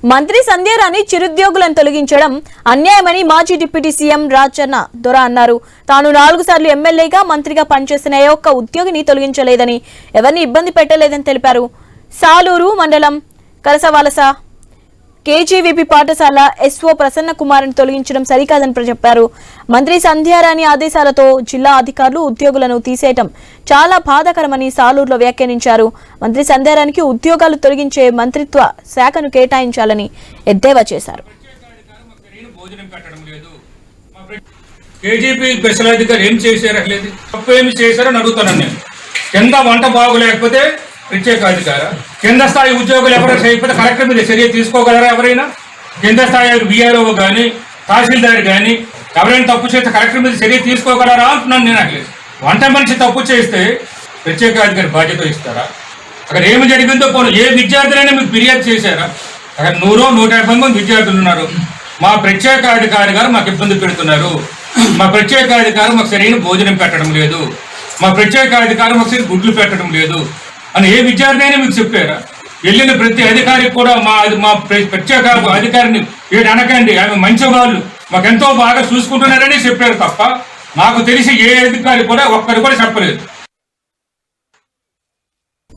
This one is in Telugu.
మంత్రి సంధ్యారాణి చిరుద్యోగులను తొలగించడం అన్యాయమని మాజీ డిప్యూటీ సీఎం రాజన్న దొర అన్నారు. తాను 4 సార్లు ఎమ్మెల్యేగా మంత్రిగా పనిచేసిన ఏ ఒక్క ఉద్యోగిని తొలగించలేదని, ఎవరిని ఇబ్బంది పెట్టలేదని తెలిపారు. సాలూరు మండలం కరసవలస కేజీవీపీ పాఠశాల ఎస్ఓ ప్రసన్న కుమార్ని తొలగించడం సరికాదని చెప్పారు. మంత్రి సంధ్యారాణి ఆదేశాలతో జిల్లా అధికారులు ఉద్యోగులను తీసేయటం చాలా బాధాకరమని సాలూరులో వ్యాఖ్యానించారు. మంత్రి సంధ్యారాణికి ఉద్యోగాలు తొలగించే మంత్రిత్వ శాఖను కేటాయించాలని ఎద్దేవా చేశారు. కేజీపీ స్పెషల్ అధికారి ఏం చేశారో లేదు, తప్పు ఏమి చేశారని అడుగుతాను నేను. కింద వంట బాగులేకపోతే ప్రత్యేక అధికారం, కింద స్థాయి ఉద్యోగులు ఎవరైనా చేయకపోతే కలెక్టర్ మీద చర్య తీసుకోగలరా? ఎవరైనా కింద స్థాయి బీఆర్ఓ కానీ తహసీల్దార్ కానీ ఎవరైనా తప్పు చేస్తే కలెక్టర్ మీద చర్య తీసుకోగలరా అంటున్నాను నేను. అట్లేదు వంట మనిషి తప్పు చేస్తే ప్రత్యేక అధికారి బాధ్యత ఇస్తారా? అక్కడ ఏమి జరిగిందో పోను, ఏ విద్యార్థులైనా మీకు ఫిర్యాదు చేశారా? అక్కడ 100-150 మంది విద్యార్థులు ఉన్నారు. మా ప్రత్యేక అధికారి గారు మాకు ఇబ్బంది పెడుతున్నారు, మా ప్రత్యేక అధికారి మాకు సరైన భోజనం పెట్టడం లేదు, మా ప్రత్యేక అధికారి మాకు సరైన గుడ్లు పెట్టడం లేదు అని ఏ విద్యార్థి అయినా మీకు చెప్పారా? వెళ్ళిన ప్రతి అధికారికి కూడా మా ప్రత్యేక అధికారిని ఏడు అనకండి, ఆమె మంచి వాళ్ళు, మాకెంతో బాగా చూసుకుంటున్నారని చెప్పారు తప్ప నాకు తెలిసి ఏ అధికారి కూడా ఒక్కరు కూడా చెప్పలేదు.